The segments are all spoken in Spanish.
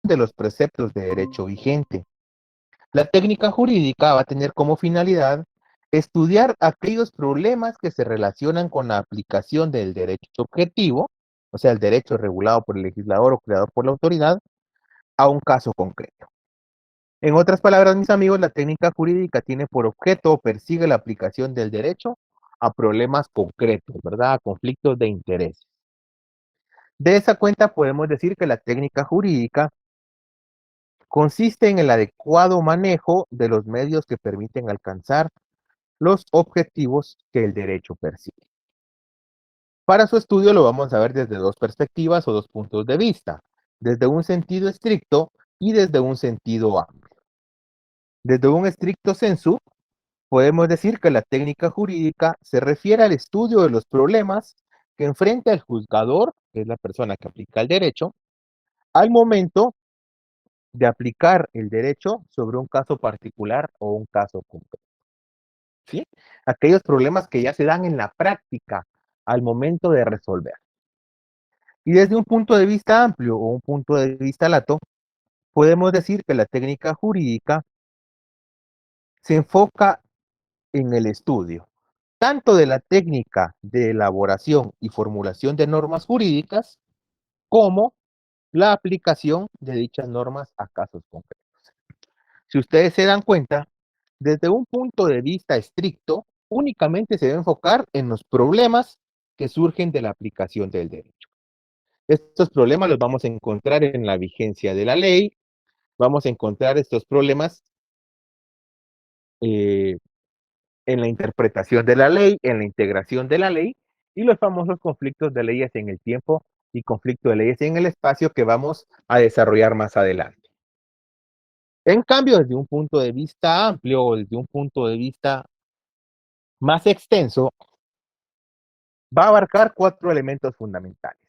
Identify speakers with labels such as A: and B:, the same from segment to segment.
A: de los preceptos de derecho vigente. La técnica jurídica va a tener como finalidad estudiar aquellos problemas que se relacionan con la aplicación del derecho objetivo, o sea, el derecho regulado por el legislador o creado por la autoridad, a un caso concreto. En otras palabras, mis amigos, la técnica jurídica tiene por objeto o persigue la aplicación del derecho a problemas concretos, ¿verdad? A conflictos de interés. De esa cuenta podemos decir que la técnica jurídica consiste en el adecuado manejo de los medios que permiten alcanzar los objetivos que el derecho persigue. Para su estudio lo vamos a ver desde dos perspectivas o dos puntos de vista, desde un sentido estricto y desde un sentido amplio. Desde un estricto sensu, podemos decir que la técnica jurídica se refiere al estudio de los problemas que enfrenta el juzgador, que es la persona que aplica el derecho, al momento de aplicar el derecho sobre un caso particular o un caso concreto, ¿sí? Aquellos problemas que ya se dan en la práctica al momento de resolver. Y desde un punto de vista amplio o un punto de vista lato, podemos decir que la técnica jurídica se enfoca en el estudio, tanto de la técnica de elaboración y formulación de normas jurídicas, como la aplicación de dichas normas a casos concretos. Si ustedes se dan cuenta, desde un punto de vista estricto, únicamente se debe enfocar en los problemas que surgen de la aplicación del derecho. Estos problemas los vamos a encontrar en la vigencia de la ley, vamos a encontrar estos problemas eh, en la interpretación de la ley, en la integración de la ley y los famosos conflictos de leyes en el tiempo y conflicto de leyes en el espacio que vamos a desarrollar más adelante. En cambio, desde un punto de vista amplio o desde un punto de vista más extenso, va a abarcar cuatro elementos fundamentales,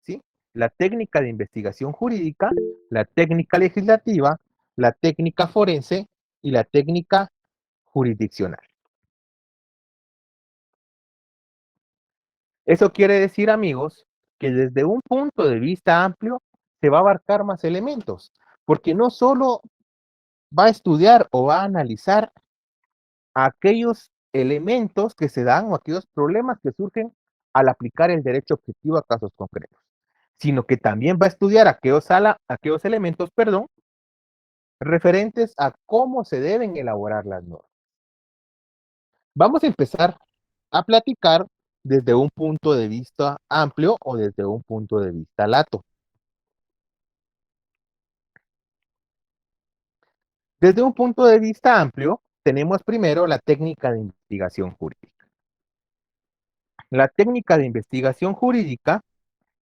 A: ¿sí? La técnica de investigación jurídica, la técnica legislativa, la técnica forense y la técnica jurisdiccional. Eso quiere decir, amigos, que desde un punto de vista amplio se va a abarcar más elementos, porque no solo va a estudiar o va a analizar aquellos elementos que se dan o aquellos problemas que surgen al aplicar el derecho objetivo a casos concretos, sino que también va a estudiar aquellos elementos, perdón, referentes a cómo se deben elaborar las normas. Vamos a empezar a platicar desde un punto de vista amplio o desde un punto de vista lato. Desde un punto de vista amplio, tenemos primero la técnica de investigación jurídica. La técnica de investigación jurídica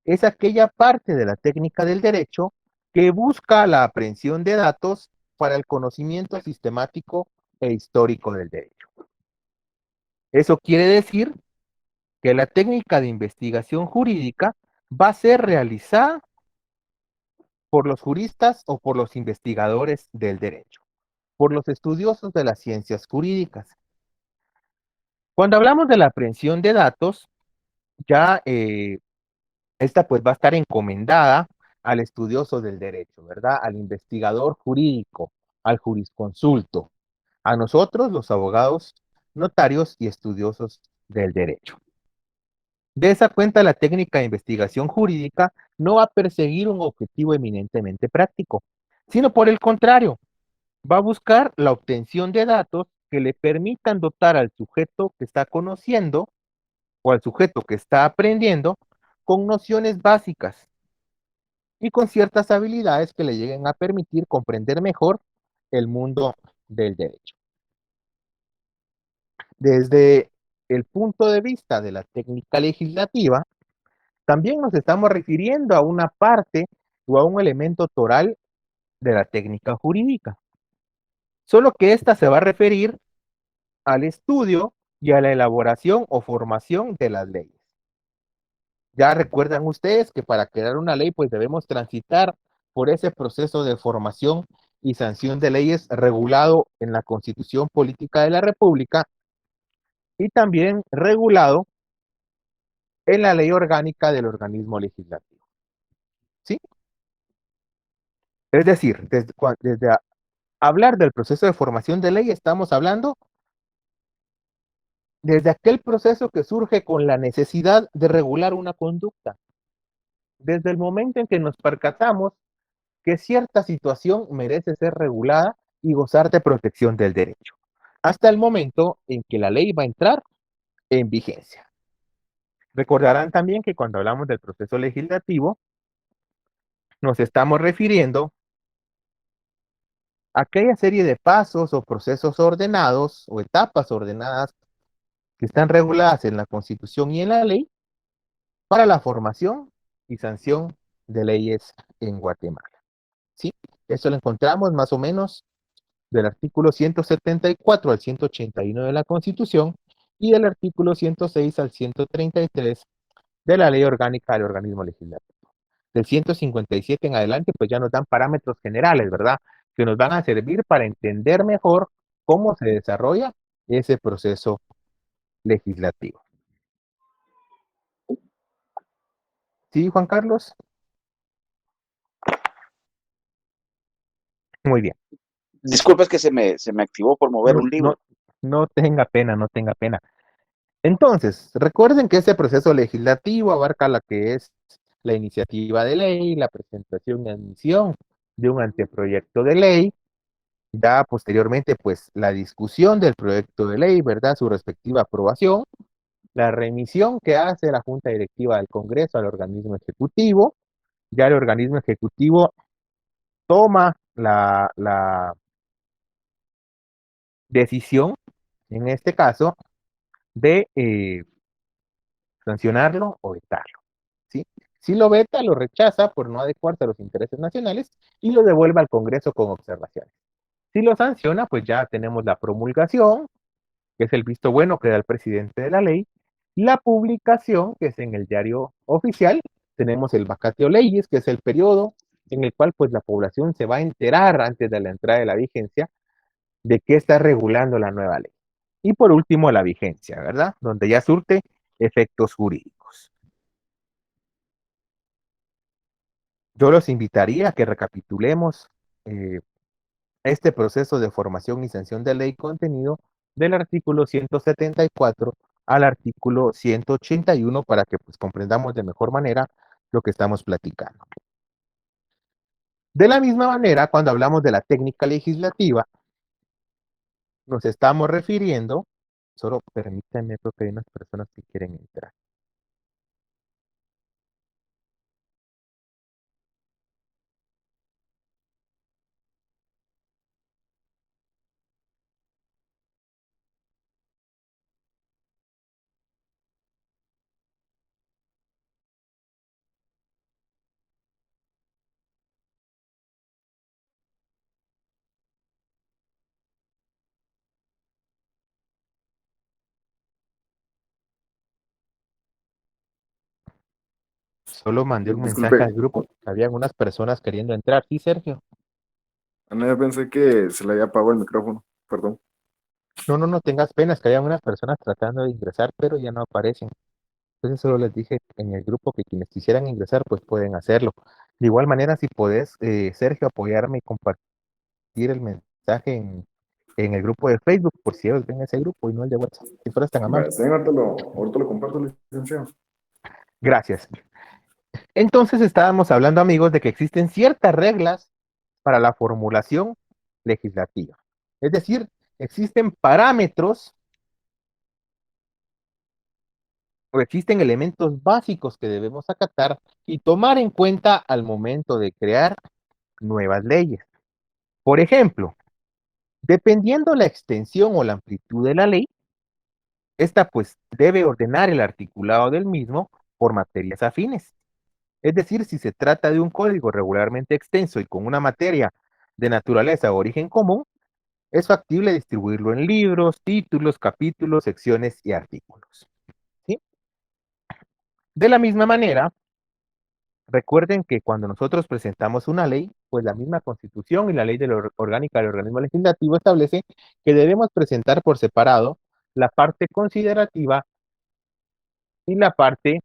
A: es aquella parte de la técnica del derecho que busca la aprehensión de datos para el conocimiento sistemático e histórico del derecho. Eso quiere decir que la técnica de investigación jurídica va a ser realizada por los juristas o por los investigadores del derecho, por los estudiosos de las ciencias jurídicas. Cuando hablamos de la aprehensión de datos, ya esta pues va a estar encomendada al estudioso del derecho, ¿verdad? Al investigador jurídico, al jurisconsulto, a nosotros los abogados, notarios y estudiosos del derecho. De esa cuenta, la técnica de investigación jurídica no va a perseguir un objetivo eminentemente práctico, sino por el contrario, va a buscar la obtención de datos que le permitan dotar al sujeto que está conociendo o al sujeto que está aprendiendo con nociones básicas y con ciertas habilidades que le lleguen a permitir comprender mejor el mundo del derecho. Desde el punto de vista de la técnica legislativa, también nos estamos refiriendo a una parte o a un elemento toral de la técnica jurídica, solo que esta se va a referir al estudio y a la elaboración o formación de las leyes. Ya recuerdan ustedes que para crear una ley, pues debemos transitar por ese proceso de formación y sanción de leyes regulado en la Constitución Política de la República y también regulado en la ley orgánica del organismo legislativo. ¿Sí? Es decir, desde hablar del proceso de formación de ley, estamos hablando desde aquel proceso que surge con la necesidad de regular una conducta, desde el momento en que nos percatamos que cierta situación merece ser regulada y gozar de protección del derecho, hasta el momento en que la ley va a entrar en vigencia. Recordarán también que cuando hablamos del proceso legislativo, nos estamos refiriendo a aquella serie de pasos o procesos ordenados o etapas ordenadas que están reguladas en la Constitución y en la ley para la formación y sanción de leyes en Guatemala. ¿Sí? Eso lo encontramos más o menos del artículo 174 al 181 de la Constitución y del artículo 106 al 133 de la Ley Orgánica del Organismo Legislativo. Del 157 en adelante, pues ya nos dan parámetros generales, ¿verdad? Que nos van a servir para entender mejor cómo se desarrolla ese proceso legislativo. ¿Sí, Juan Carlos? Muy bien.
B: Disculpa, es que se me activó por mover
A: No,
B: un
A: no,
B: libro.
A: no tenga pena, no tenga pena. Entonces, recuerden que ese proceso legislativo abarca la que es la iniciativa de ley, la presentación y admisión de un anteproyecto de ley, ya posteriormente, pues, la discusión del proyecto de ley, ¿verdad? Su respectiva aprobación, la remisión que hace la Junta Directiva del Congreso al organismo ejecutivo, ya el organismo ejecutivo toma la decisión, en este caso, de sancionarlo o vetarlo, ¿sí? Si lo veta, lo rechaza por no adecuarse a los intereses nacionales y lo devuelve al Congreso con observaciones. Si lo sanciona, pues ya tenemos la promulgación, que es el visto bueno que da el presidente de la ley, la publicación, que es en el diario oficial, tenemos el vacatio leyes, que es el periodo en el cual pues la población se va a enterar antes de la entrada de la vigencia de qué está regulando la nueva ley. Y por último, la vigencia, ¿verdad? Donde ya surte efectos jurídicos. Yo los invitaría a que recapitulemos eh, este proceso de formación y sanción de ley contenido del artículo 174 al artículo 181 para que pues, comprendamos de mejor manera lo que estamos platicando. De la misma manera, cuando hablamos de la técnica legislativa, nos estamos refiriendo, solo permítanme porque hay unas personas que quieren entrar. Solo mandé un mensaje
C: Disculpe,
A: al grupo, habían unas personas queriendo entrar. Sí, Sergio.
C: Ana, pensé que se le había apagado el micrófono, perdón.
A: No, no, no tengas penas, que había unas personas tratando de ingresar, pero ya no aparecen. Entonces solo les dije en el grupo que quienes quisieran ingresar, pues pueden hacerlo. De igual manera, si podés, Sergio, apoyarme y compartir el mensaje en el grupo de Facebook, por si ellos ven ese grupo y no el de WhatsApp, si fueras tan amable.
C: Sí, ahorita lo comparto, licenciado.
A: Gracias. Entonces estábamos hablando, amigos, de que existen ciertas reglas para la formulación legislativa. Es decir, existen parámetros o existen elementos básicos que debemos acatar y tomar en cuenta al momento de crear nuevas leyes. Por ejemplo, dependiendo la extensión o la amplitud de la ley, esta pues debe ordenar el articulado del mismo por materias afines. Es decir, si se trata de un código regularmente extenso y con una materia de naturaleza o origen común, es factible distribuirlo en libros, títulos, capítulos, secciones y artículos. ¿Sí? De la misma manera, recuerden que cuando nosotros presentamos una ley, pues la misma Constitución y la ley de la orgánica del organismo legislativo establece que debemos presentar por separado la parte considerativa y la parte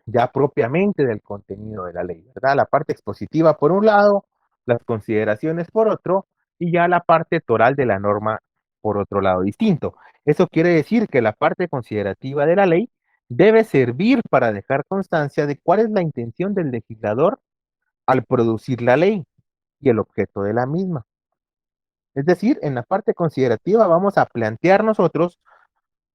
A: ya propiamente del contenido de la ley, ¿verdad? La parte expositiva por un lado, las consideraciones por otro, y ya la parte toral de la norma por otro lado distinto. Eso quiere decir que la parte considerativa de la ley debe servir para dejar constancia de cuál es la intención del legislador al producir la ley y el objeto de la misma. Es decir, en la parte considerativa vamos a plantear nosotros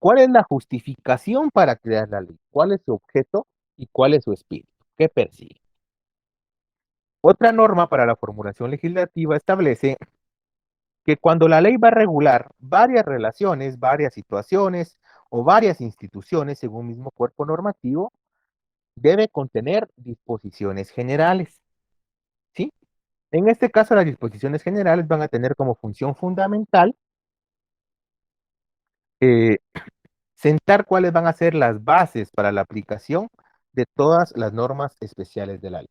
A: cuál es la justificación para crear la ley, cuál es su objeto y cuál es su espíritu, qué persigue. Otra norma para la formulación legislativa establece que cuando la ley va a regular varias relaciones, varias situaciones o varias instituciones en un mismo cuerpo normativo, debe contener disposiciones generales, ¿sí? En este caso, las disposiciones generales van a tener como función fundamental eh, sentar cuáles van a ser las bases para la aplicación de todas las normas especiales de la ley.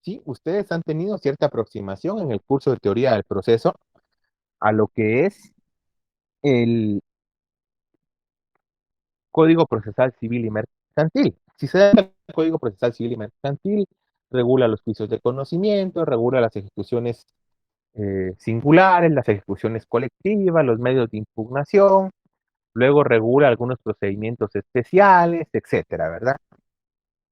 A: ¿Sí? Ustedes han tenido cierta aproximación en el curso de teoría del proceso a lo que es el Código Procesal Civil y Mercantil. Si se da el Código Procesal Civil y Mercantil, regula los juicios de conocimiento, regula las ejecuciones singulares, las ejecuciones colectivas, los medios de impugnación, luego regula algunos procedimientos especiales, etcétera, ¿verdad?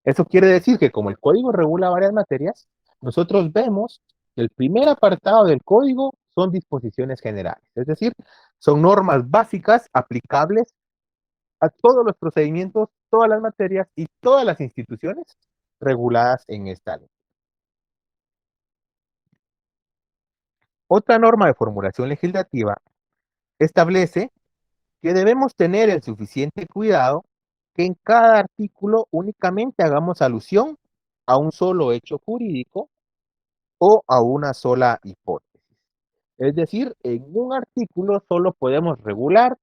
A: Eso quiere decir que como el código regula varias materias, nosotros vemos que el primer apartado del código son disposiciones generales, es decir, son normas básicas aplicables a todos los procedimientos, todas las materias y todas las instituciones reguladas en esta ley. Otra norma de formulación legislativa establece que debemos tener el suficiente cuidado que en cada artículo únicamente hagamos alusión a un solo hecho jurídico o a una sola hipótesis. Es decir, en un artículo solo podemos regular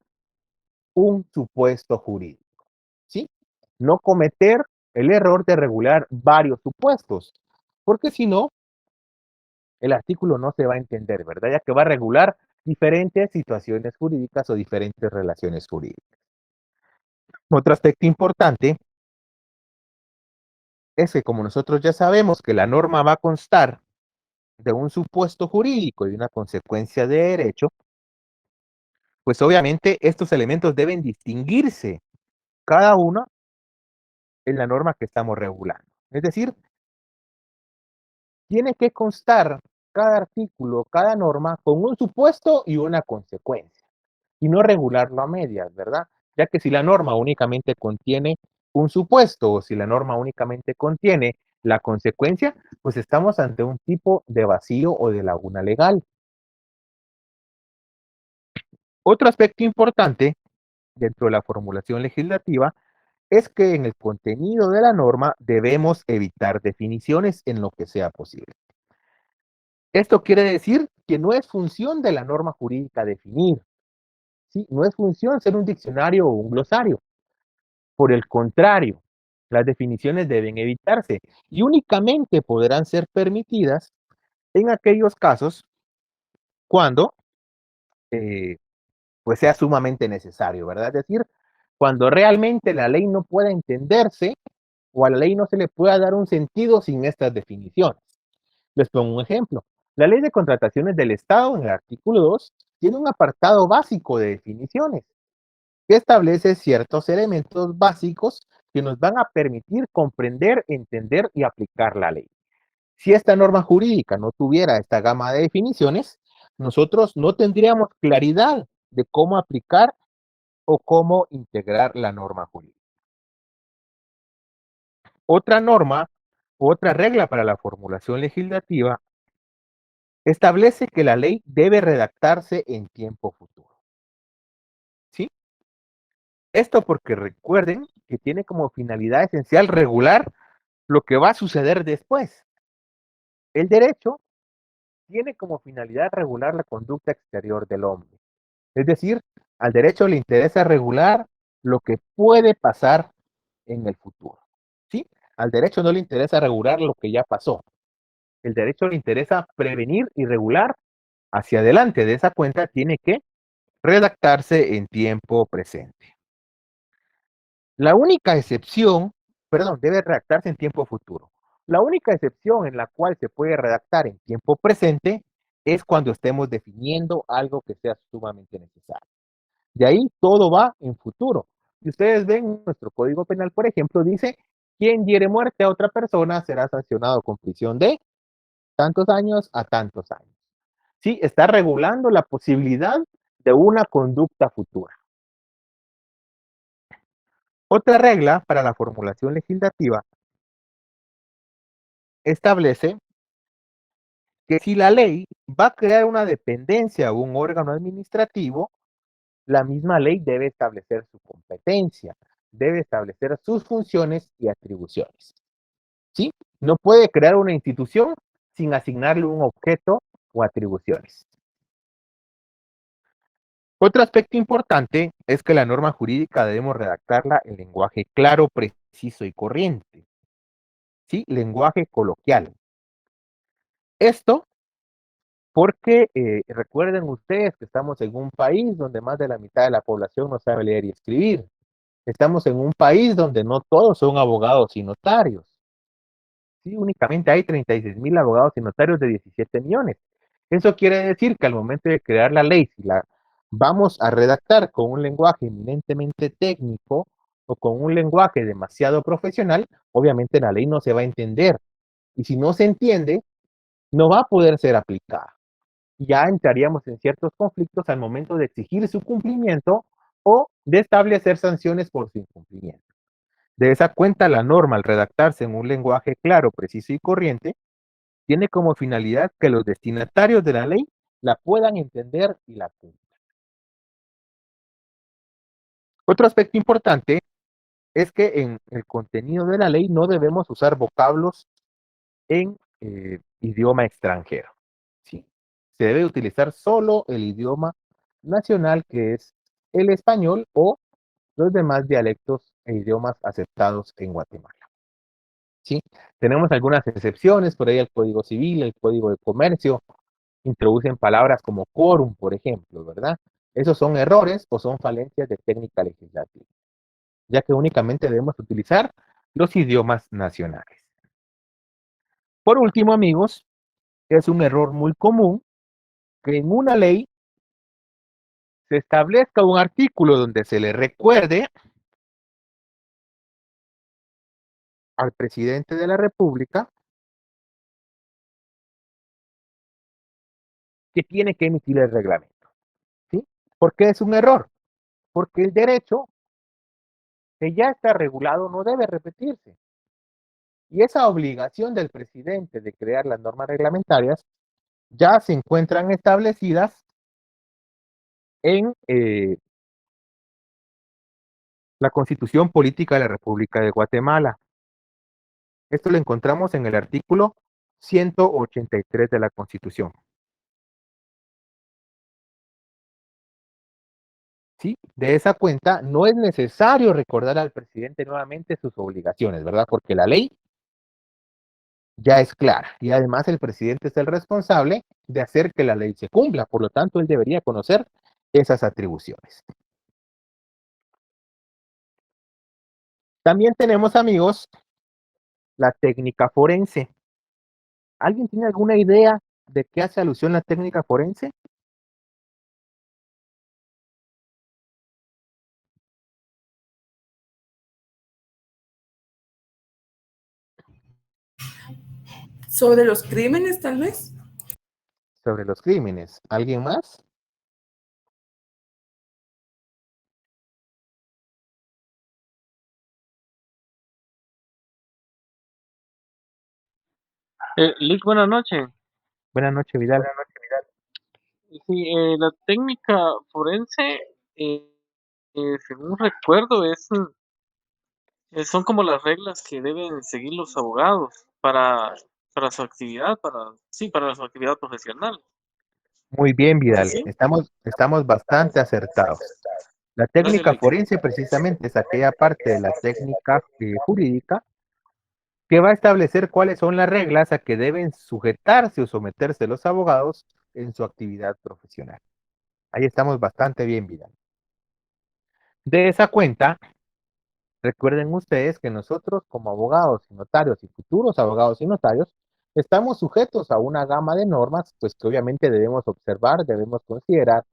A: un supuesto jurídico, ¿sí? No cometer el error de regular varios supuestos, porque si no, el artículo no se va a entender, ¿verdad? Ya que va a regular diferentes situaciones jurídicas o diferentes relaciones jurídicas. Otro aspecto importante es que como nosotros ya sabemos que la norma va a constar de un supuesto jurídico y una consecuencia de derecho, pues obviamente estos elementos deben distinguirse cada uno en la norma que estamos regulando. Es decir, tiene que constar cada artículo, cada norma con un supuesto y una consecuencia, y no regularlo a medias, ¿verdad? Ya que si la norma únicamente contiene un supuesto o si la norma únicamente contiene la consecuencia, pues estamos ante un tipo de vacío o de laguna legal. Otro aspecto importante dentro de la formulación legislativa es que en el contenido de la norma debemos evitar definiciones en lo que sea posible. Esto quiere decir que no es función de la norma jurídica definir, ¿sí? No es función ser un diccionario o un glosario. Por el contrario, las definiciones deben evitarse y únicamente podrán ser permitidas en aquellos casos cuando pues sea sumamente necesario, ¿verdad? Es decir, cuando realmente la ley no pueda entenderse o a la ley no se le pueda dar un sentido sin estas definiciones. Les pongo un ejemplo. La ley de contrataciones del Estado, en el artículo 2, tiene un apartado básico de definiciones que establece ciertos elementos básicos que nos van a permitir comprender, entender y aplicar la ley. Si esta norma jurídica no tuviera esta gama de definiciones, nosotros no tendríamos claridad de cómo aplicar o cómo integrar la norma jurídica. Otra norma, otra regla para la formulación legislativa establece que la ley debe redactarse en tiempo futuro. ¿Sí? Esto porque recuerden que tiene como finalidad esencial regular lo que va a suceder después. El derecho tiene como finalidad regular la conducta exterior del hombre. Es decir, al derecho le interesa regular lo que puede pasar en el futuro. ¿Sí? Al derecho no le interesa regular lo que ya pasó. El derecho le interesa prevenir y regular hacia adelante. De esa cuenta tiene que redactarse en tiempo presente. La única excepción, perdón, debe redactarse en tiempo futuro. La única excepción en la cual se puede redactar en tiempo presente es cuando estemos definiendo algo que sea sumamente necesario. De ahí todo va en futuro. Si ustedes ven nuestro Código Penal, por ejemplo, dice, quien diere muerte a otra persona será sancionado con prisión de tantos años a tantos años. Sí, está regulando la posibilidad de una conducta futura. Otra regla para la formulación legislativa establece que si la ley va a crear una dependencia o un órgano administrativo, la misma ley debe establecer su competencia, debe establecer sus funciones y atribuciones. ¿Sí? No puede crear una institución sin asignarle un objeto o atribuciones. Otro aspecto importante es que la norma jurídica debemos redactarla en lenguaje claro, preciso y corriente. ¿Sí? Lenguaje coloquial. Esto porque recuerden ustedes que estamos en un país donde más de la mitad de la población no sabe leer y escribir. Estamos en un país donde no todos son abogados y notarios. Sí, únicamente hay 36,000 abogados y notarios de 17 millones. Eso quiere decir que al momento de crear la ley, si la vamos a redactar con un lenguaje eminentemente técnico o con un lenguaje demasiado profesional, obviamente la ley no se va a entender. Y si no se entiende, no va a poder ser aplicada. Ya entraríamos en ciertos conflictos al momento de exigir su cumplimiento o de establecer sanciones por su incumplimiento. De esa cuenta, la norma, al redactarse en un lenguaje claro, preciso y corriente, tiene como finalidad que los destinatarios de la ley la puedan entender y la cumplan. Otro aspecto importante es que en el contenido de la ley no debemos usar vocablos en idioma extranjero. ¿Sí? Se debe utilizar solo el idioma nacional, que es el español o los demás dialectos e idiomas aceptados en Guatemala. ¿Sí? Tenemos algunas excepciones, por ahí el Código Civil, el Código de Comercio, introducen palabras como quórum, por ejemplo, ¿verdad? Esos son errores o son falencias de técnica legislativa, ya que únicamente debemos utilizar los idiomas nacionales. Por último, amigos, es un error muy común que en una ley se establezca un artículo donde se le recuerde al presidente de la República que tiene que emitir el reglamento. ¿Sí? ¿Por qué es un error? Porque el derecho que ya está regulado no debe repetirse. Y esa obligación del presidente de crear las normas reglamentarias ya se encuentran establecidas en la Constitución Política de la República de Guatemala. Esto lo encontramos en el artículo 183 de la Constitución. ¿Sí? De esa cuenta, no es necesario recordar al presidente nuevamente sus obligaciones, ¿verdad? Porque la ley ya es clara y además el presidente es el responsable de hacer que la ley se cumpla. Por lo tanto, él debería conocer esas atribuciones. También tenemos, amigos, la técnica forense. ¿Alguien tiene alguna idea de qué hace alusión la técnica forense?
D: ¿Sobre los crímenes, tal vez?
A: Sobre los crímenes. ¿Alguien más?
E: Lick, buenas noches.
A: Buenas noches, Vidal.
E: Sí, la técnica forense, eh, según recuerdo, son como las reglas que deben seguir los abogados para su actividad, para su actividad profesional.
A: Muy bien,
E: ¿Es
A: Vidal.
E: así?
A: Estamos bastante acertados. La
E: Gracias,
A: técnica
E: Lick.
A: forense precisamente es aquella parte de la técnica jurídica que va a establecer cuáles son las reglas a que deben sujetarse o someterse los abogados en su actividad profesional. Ahí estamos bastante bien, Vidal. De esa cuenta, Recuerden ustedes que nosotros como abogados y notarios y futuros abogados y notarios estamos sujetos a una gama de normas, pues que obviamente debemos observar, debemos considerar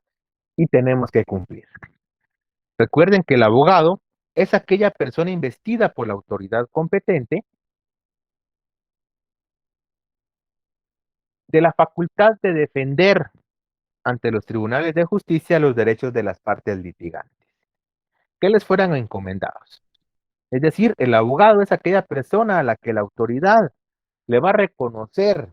A: y tenemos que cumplir. Recuerden que el abogado es aquella persona investida por la autoridad competente de la facultad de defender ante los tribunales de justicia los derechos de las partes litigantes, que les fueran encomendados. Es decir, el abogado es aquella persona a la que la autoridad le va a reconocer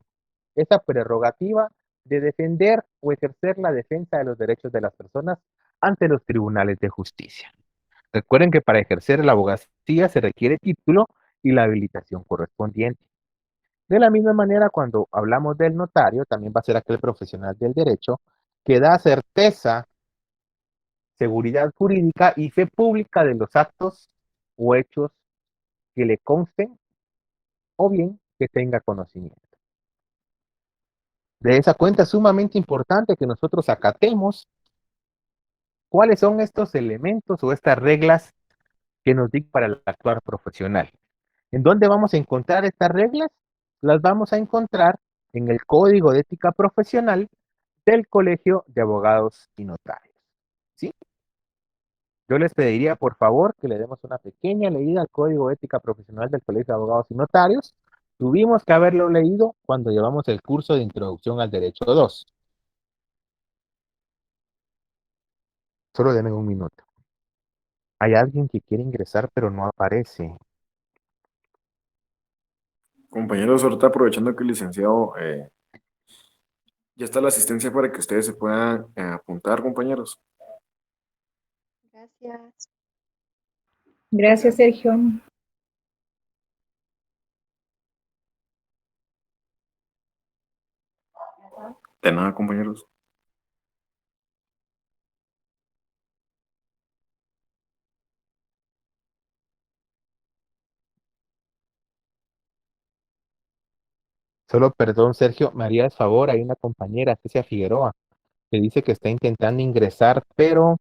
A: esa prerrogativa de defender o ejercer la defensa de los derechos de las personas ante los tribunales de justicia. Recuerden que para ejercer la abogacía se requiere título y la habilitación correspondiente. De la misma manera, cuando hablamos del notario, también va a ser aquel profesional del derecho que da certeza, seguridad jurídica y fe pública de los actos o hechos que le consten o bien que tenga conocimiento. De esa cuenta es sumamente importante que nosotros acatemos cuáles son estos elementos o estas reglas que nos dictan para el actuar profesional. ¿En dónde vamos a encontrar estas reglas? Las vamos a encontrar en el Código de Ética Profesional del Colegio de Abogados y Notarios. ¿Sí? Yo les pediría, por favor, que le demos una pequeña leída al Código de Ética Profesional del Colegio de Abogados y Notarios. Tuvimos que haberlo leído cuando llevamos el curso de Introducción al Derecho 2. Solo denme un minuto. Hay alguien que quiere ingresar, pero no aparece.
C: Compañeros, ahorita aprovechando que el licenciado ya está la asistencia para que ustedes se puedan apuntar, compañeros.
F: Gracias.
G: Gracias, Sergio.
C: De nada, compañeros.
A: Solo perdón, Sergio, me harías favor, hay una compañera, Cecia Figueroa, que dice que está intentando ingresar, pero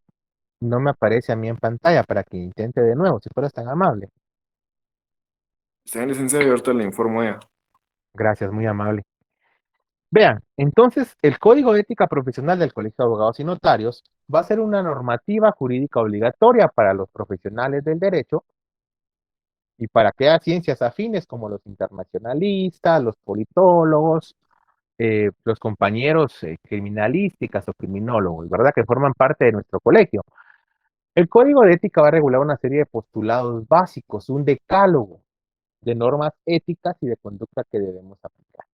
A: no me aparece a mí en pantalla para que intente de nuevo, si fueras tan amable.
C: Está en licenciado y ahorita le informo a ella.
A: Gracias, muy amable. Vean, entonces el Código de Ética Profesional del Colegio de Abogados y Notarios va a ser una normativa jurídica obligatoria para los profesionales del derecho y para aquellas ciencias afines como los internacionalistas, los politólogos, los compañeros criminalísticas o criminólogos, ¿verdad? Que forman parte de nuestro colegio. El Código de Ética va a regular una serie de postulados básicos, un decálogo de normas éticas y de conducta que debemos aplicar,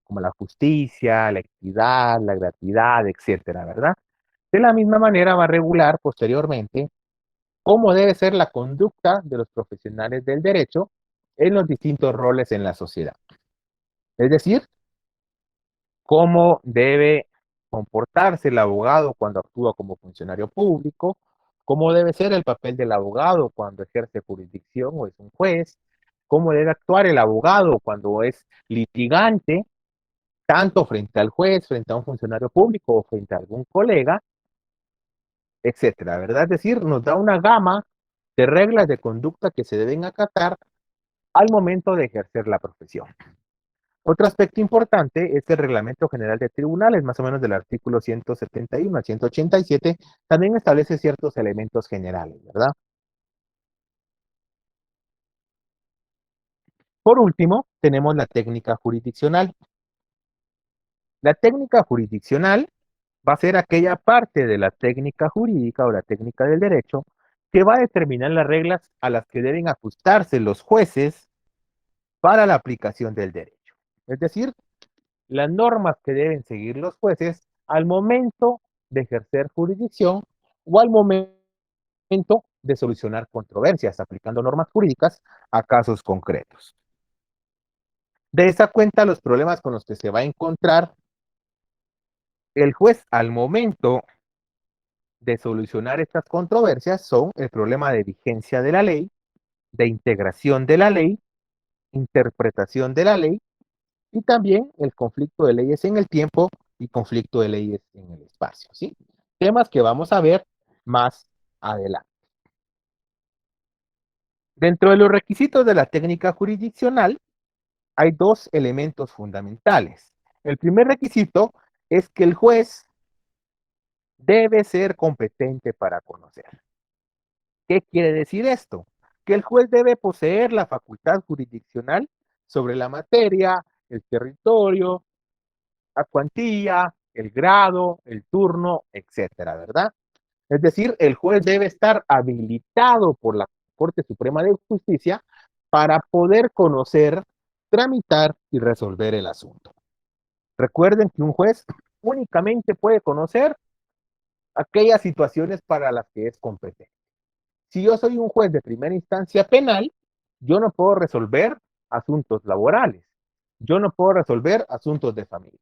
A: como la justicia, la equidad, la gratuidad, etcétera, ¿verdad? De la misma manera va a regular posteriormente cómo debe ser la conducta de los profesionales del derecho en los distintos roles en la sociedad. Es decir, cómo debe comportarse el abogado cuando actúa como funcionario público, cómo debe ser el papel del abogado cuando ejerce jurisdicción o es un juez, cómo debe actuar el abogado cuando es litigante, tanto frente al juez, frente a un funcionario público o frente a algún colega, etcétera, ¿verdad? Es decir, nos da una gama de reglas de conducta que se deben acatar al momento de ejercer la profesión. Otro aspecto importante es el Reglamento General de Tribunales, más o menos del artículo 171 al 187, también establece ciertos elementos generales, ¿verdad? Por último, tenemos la técnica jurisdiccional. La técnica jurisdiccional va a ser aquella parte de la técnica jurídica o la técnica del derecho que va a determinar las reglas a las que deben ajustarse los jueces para la aplicación del derecho. Es decir, las normas que deben seguir los jueces al momento de ejercer jurisdicción o al momento de solucionar controversias, aplicando normas jurídicas a casos concretos. De esa cuenta, los problemas con los que se va a encontrar el juez al momento de solucionar estas controversias son el problema de vigencia de la ley, de integración de la ley, interpretación de la ley y también el conflicto de leyes en el tiempo y conflicto de leyes en el espacio, ¿sí? Temas que vamos a ver más adelante. Dentro de los requisitos de la técnica jurisdiccional hay dos elementos fundamentales. El primer requisito es que el juez debe ser competente para conocer. ¿Qué quiere decir esto? Que el juez debe poseer la facultad jurisdiccional sobre la materia, el territorio, la cuantía, el grado, el turno, etcétera, ¿verdad? Es decir, el juez debe estar habilitado por la Corte Suprema de Justicia para poder conocer, tramitar y resolver el asunto. Recuerden que un juez únicamente puede conocer aquellas situaciones para las que es competente. Si yo soy un juez de primera instancia penal, yo no puedo resolver asuntos laborales, yo no puedo resolver asuntos de familia.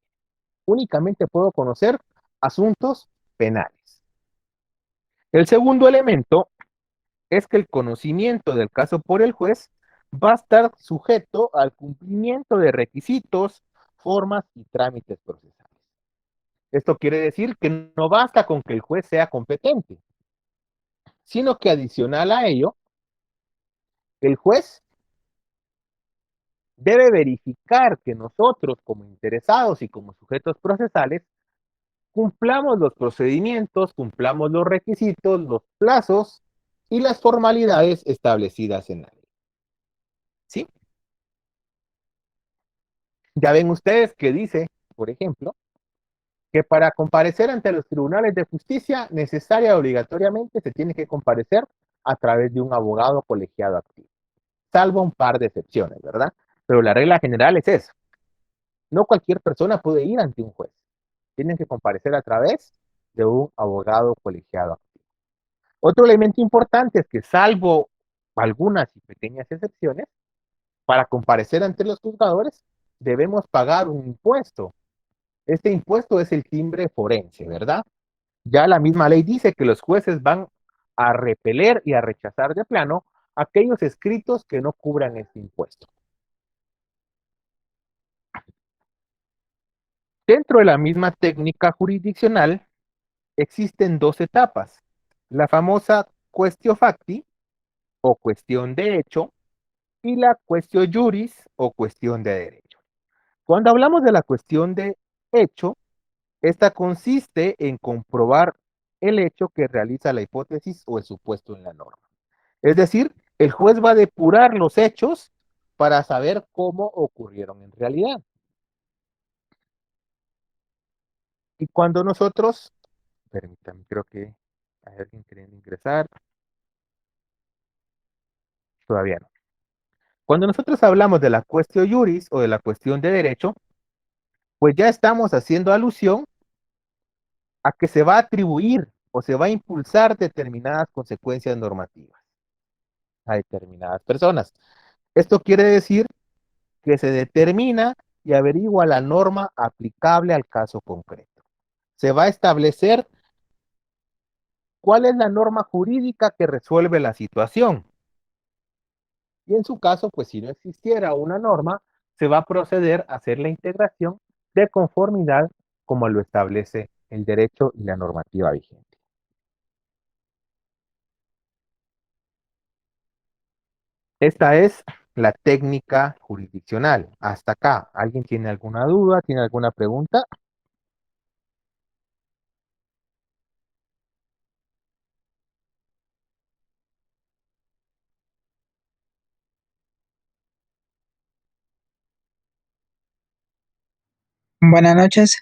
A: Únicamente puedo conocer asuntos penales. El segundo elemento es que el conocimiento del caso por el juez va a estar sujeto al cumplimiento de requisitos, formas y trámites procesales. Esto quiere decir que no basta con que el juez sea competente, sino que adicional a ello, el juez debe verificar que nosotros como interesados y como sujetos procesales cumplamos los procedimientos, cumplamos los requisitos, los plazos y las formalidades establecidas en la ley. ¿Sí? Ya ven ustedes que dice, por ejemplo, que para comparecer ante los tribunales de justicia, necesaria y obligatoriamente se tiene que comparecer a través de un abogado colegiado activo, salvo un par de excepciones, ¿verdad? Pero la regla general es esa. No cualquier persona puede ir ante un juez. Tienen que comparecer a través de un abogado colegiado activo. Otro elemento importante es que, salvo algunas y pequeñas excepciones, para comparecer ante los juzgadores debemos pagar un impuesto. Este impuesto es el timbre forense, ¿verdad? Ya la misma ley dice que los jueces van a repeler y a rechazar de plano aquellos escritos que no cubran este impuesto. Dentro de la misma técnica jurisdiccional existen dos etapas. La famosa quaestio facti o cuestión de hecho y la quaestio juris o cuestión de derecho. Cuando hablamos de la cuestión de hecho, esta consiste en comprobar el hecho que realiza la hipótesis o el supuesto en la norma. Es decir, el juez va a depurar los hechos para saber cómo ocurrieron en realidad. Y cuando nosotros, permítanme, creo que hay alguien queriendo ingresar, todavía no. Cuando nosotros hablamos de la cuestión juris o de la cuestión de derecho, pues ya estamos haciendo alusión a que se va a atribuir o se va a impulsar determinadas consecuencias normativas a determinadas personas. Esto quiere decir que se determina y averigua la norma aplicable al caso concreto. Se va a establecer cuál es la norma jurídica que resuelve la situación. Y en su caso, pues si no existiera una norma, se va a proceder a hacer la integración de conformidad como lo establece el derecho y la normativa vigente. Esta es la técnica jurisdiccional. Hasta acá, ¿alguien tiene alguna duda? ¿Tiene alguna pregunta?
F: Buenas noches.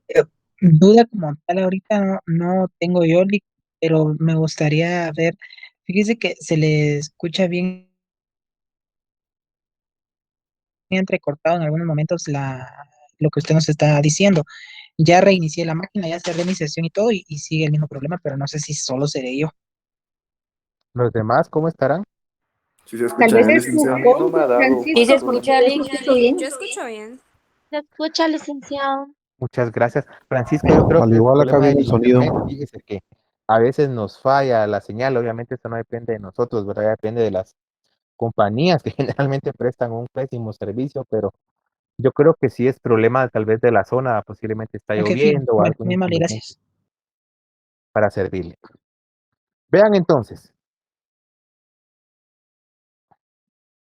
F: Eh, Duda como tal ahorita no tengo yo, pero me gustaría ver, fíjese que se le escucha bien entrecortado en algunos momentos lo que usted nos está diciendo. Ya reinicié la máquina, ya cerré mi sesión y todo, y sigue el mismo problema, pero no sé si solo seré yo.
A: ¿Los demás cómo estarán?
C: Si se
G: Tal
C: escucha
G: vez
C: bien,
G: es su
B: A
C: licenciado.
B: mí no me ha
G: compu,
B: dado
G: Francisco.
H: Sí, se
B: tanto.
H: escucha,
G: ¿Yo
H: Lick.
G: escucho bien?
I: Yo escucho bien.
H: Se escucha, licenciado.
A: Muchas gracias. Francisco, yo creo
J: Al
A: que el
J: igual acá
A: problema
J: viene
A: del
J: el sonido.
A: internet, fíjese que a veces nos falla la señal, obviamente esto no depende de nosotros, ¿verdad? Ya depende de las compañías que generalmente prestan un pésimo servicio, pero yo creo que sí es problema tal vez de la zona, posiblemente está
F: Ok, fijo.
A: lloviendo o
F: Bueno,
A: algún
F: muy amable,
A: inconveniente
F: gracias.
A: para servirle. Vean entonces,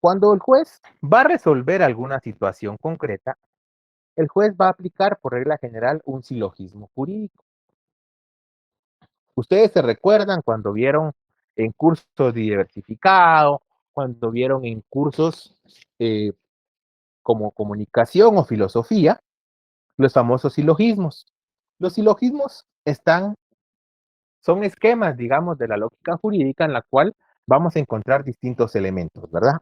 A: Cuando el juez va a resolver alguna situación concreta, el juez va a aplicar por regla general un silogismo jurídico. Ustedes se recuerdan cuando vieron en cursos diversificados, cuando vieron en cursos como comunicación o filosofía, los famosos silogismos. Los silogismos son esquemas, digamos, de la lógica jurídica en la cual vamos a encontrar distintos elementos, ¿verdad?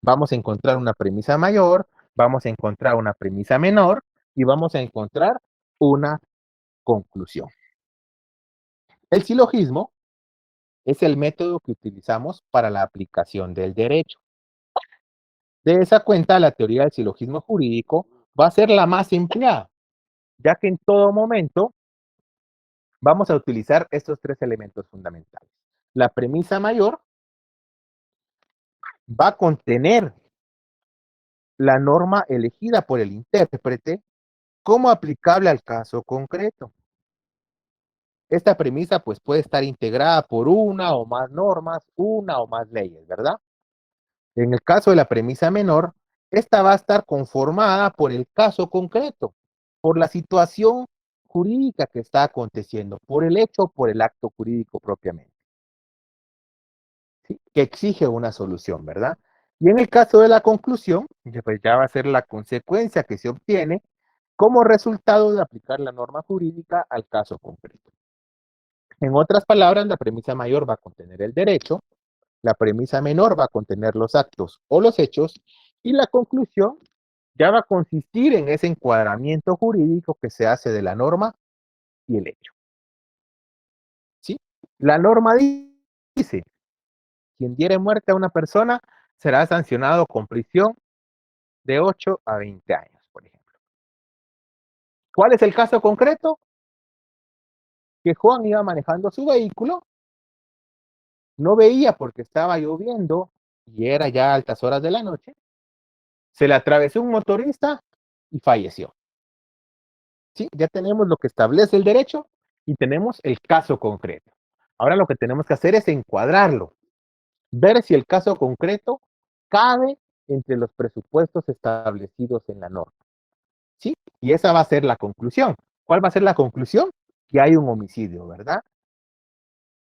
A: Vamos a encontrar una premisa mayor, vamos a encontrar una premisa menor y vamos a encontrar una conclusión. El silogismo es el método que utilizamos para la aplicación del derecho. De esa cuenta, la teoría del silogismo jurídico va a ser la más empleada, ya que en todo momento vamos a utilizar estos tres elementos fundamentales. La premisa mayor va a contener la norma elegida por el intérprete como aplicable al caso concreto. Esta premisa pues puede estar integrada por una o más normas, una o más leyes, ¿verdad? En el caso de la premisa menor, esta va a estar conformada por el caso concreto, por la situación jurídica que está aconteciendo, por el hecho o por el acto jurídico propiamente, ¿sí? Que exige una solución, ¿verdad? Y en el caso de la conclusión, pues ya va a ser la consecuencia que se obtiene como resultado de aplicar la norma jurídica al caso concreto. En otras palabras, la premisa mayor va a contener el derecho, la premisa menor va a contener los actos o los hechos y la conclusión ya va a consistir en ese encuadramiento jurídico que se hace de la norma y el hecho. ¿Sí? La norma dice, quien diere muerte a una persona será sancionado con prisión de 8 a 20 años, por ejemplo. ¿Cuál es el caso concreto? Que Juan iba manejando su vehículo, no veía porque estaba lloviendo y era ya altas horas de la noche, se le atravesó un motorista y falleció. ¿Sí? Ya tenemos lo que establece el derecho y tenemos el caso concreto. Ahora lo que tenemos que hacer es encuadrarlo, ver si el caso concreto cabe entre los presupuestos establecidos en la norma. ¿Sí? Y esa va a ser la conclusión. ¿Cuál va a ser la conclusión? Que hay un homicidio, ¿verdad?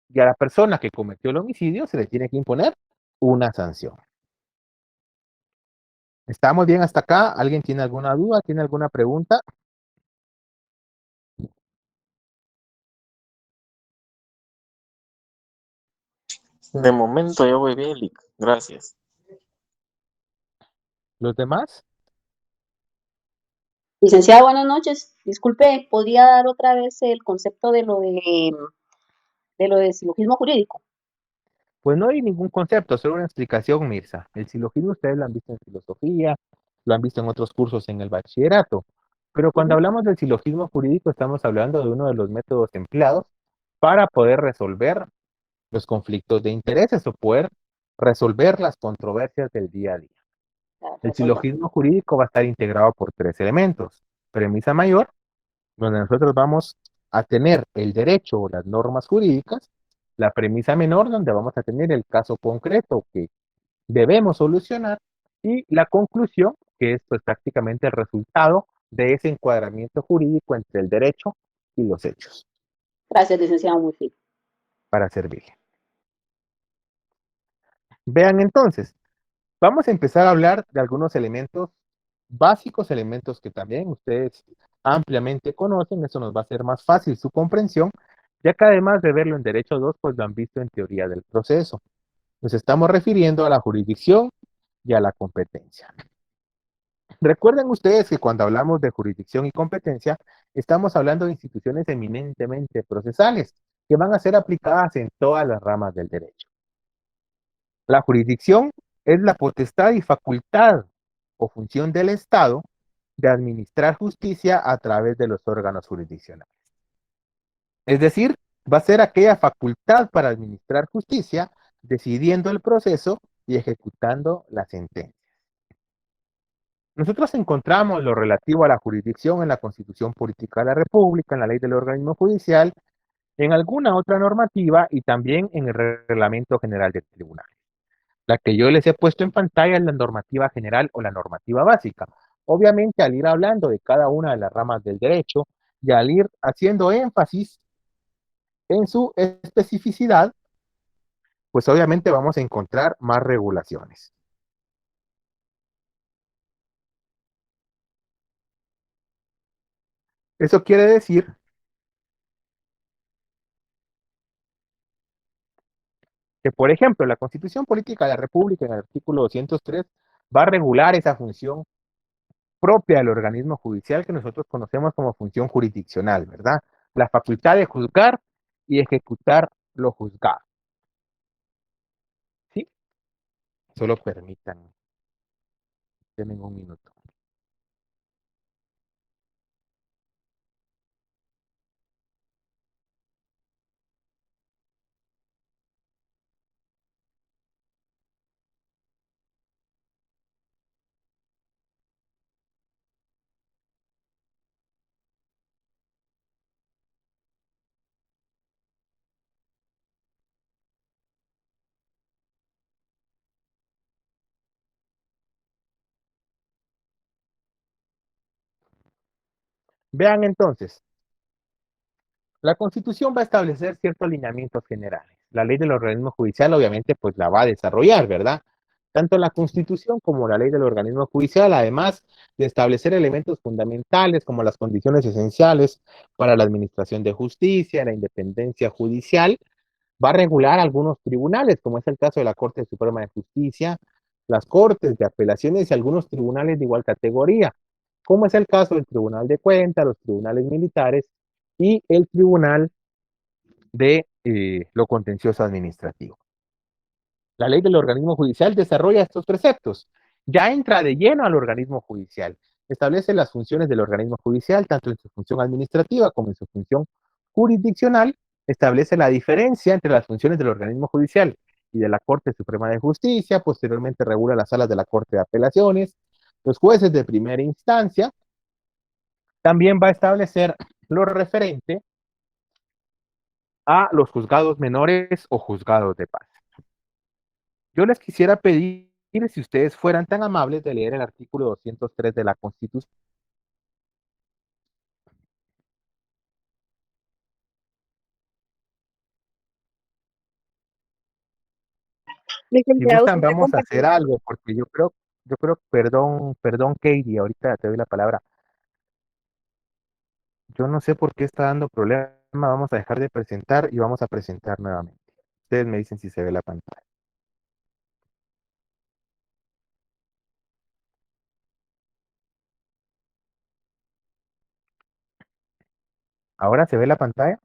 A: Y a la persona que cometió el homicidio se le tiene que imponer una sanción. ¿Estamos bien hasta acá? ¿Alguien tiene alguna duda? ¿Tiene alguna pregunta?
E: De momento yo voy bien, Lick. Gracias.
A: ¿Los demás?
I: Licenciada, buenas noches. Disculpe, ¿podría dar otra vez el concepto de lo de silogismo jurídico?
A: Pues no hay ningún concepto, solo una explicación, Mirza. El silogismo ustedes lo han visto en filosofía, lo han visto en otros cursos en el bachillerato, pero cuando
I: Ujú.
A: hablamos del silogismo jurídico estamos hablando de uno de los métodos empleados para poder resolver los conflictos de intereses o poder resolver las controversias del día a día. El
I: Resolver.
A: silogismo jurídico va a estar integrado por tres elementos. Premisa mayor, donde nosotros vamos a tener el derecho o las normas jurídicas, la premisa menor, donde vamos a tener el caso concreto que debemos solucionar, y la conclusión, que es pues prácticamente el resultado de ese encuadramiento jurídico entre el derecho y los hechos,
I: Gracias, licenciado, muy bien.
A: para servirle. Vean entonces, vamos a empezar a hablar de algunos elementos básicos, elementos que también ustedes ampliamente conocen. Eso nos va a hacer más fácil su comprensión, ya que además de verlo en Derecho 2, pues lo han visto en teoría del proceso. Nos estamos refiriendo a la jurisdicción y a la competencia. Recuerden ustedes que cuando hablamos de jurisdicción y competencia, estamos hablando de instituciones eminentemente procesales que van a ser aplicadas en todas las ramas del derecho. La jurisdicción es la potestad y facultad o función del Estado de administrar justicia a través de los órganos jurisdiccionales. Es decir, va a ser aquella facultad para administrar justicia, decidiendo el proceso y ejecutando la sentencia. Nosotros encontramos lo relativo a la jurisdicción en la Constitución Política de la República, en la Ley del Organismo Judicial, en alguna otra normativa y también en el Reglamento General del Tribunal. La que yo les he puesto en pantalla es la normativa general o la normativa básica. Obviamente, al ir hablando de cada una de las ramas del derecho y al ir haciendo énfasis en su especificidad, pues obviamente vamos a encontrar más regulaciones. Eso quiere decir que, por ejemplo, la Constitución Política de la República, en el artículo 203, va a regular esa función propia del organismo judicial que nosotros conocemos como función jurisdiccional, ¿verdad? La facultad de juzgar y ejecutar lo juzgado. ¿Sí? Solo permítanme. Denme un minuto. Vean entonces, la Constitución va a establecer ciertos lineamientos generales. La ley del organismo judicial obviamente pues la va a desarrollar, ¿verdad? Tanto la Constitución como la ley del organismo judicial, además de establecer elementos fundamentales como las condiciones esenciales para la administración de justicia, la independencia judicial, va a regular algunos tribunales, como es el caso de la Corte Suprema de Justicia, las Cortes de Apelaciones y algunos tribunales de igual categoría, como es el caso del Tribunal de Cuentas, los tribunales militares y el Tribunal de lo Contencioso Administrativo. La ley del organismo judicial desarrolla estos preceptos. Ya entra de lleno al organismo judicial. Establece las funciones del organismo judicial, tanto en su función administrativa como en su función jurisdiccional. Establece la diferencia entre las funciones del organismo judicial y de la Corte Suprema de Justicia. Posteriormente regula las salas de la Corte de Apelaciones, los jueces de primera instancia. También va a establecer lo referente a los juzgados menores o juzgados de paz. Yo les quisiera pedir, si ustedes fueran tan amables, de leer el artículo 203 de la Constitución. Si
H: Licenciado,
A: gustan,
H: ¿gustaría
A: vamos a
H: compartir?
A: hacer algo, porque perdón, Katie, ahorita te doy la palabra. Yo no sé por qué está dando problema. Vamos a dejar de presentar y vamos a presentar nuevamente. Ustedes me dicen si se ve la pantalla. ¿Ahora se ve la pantalla?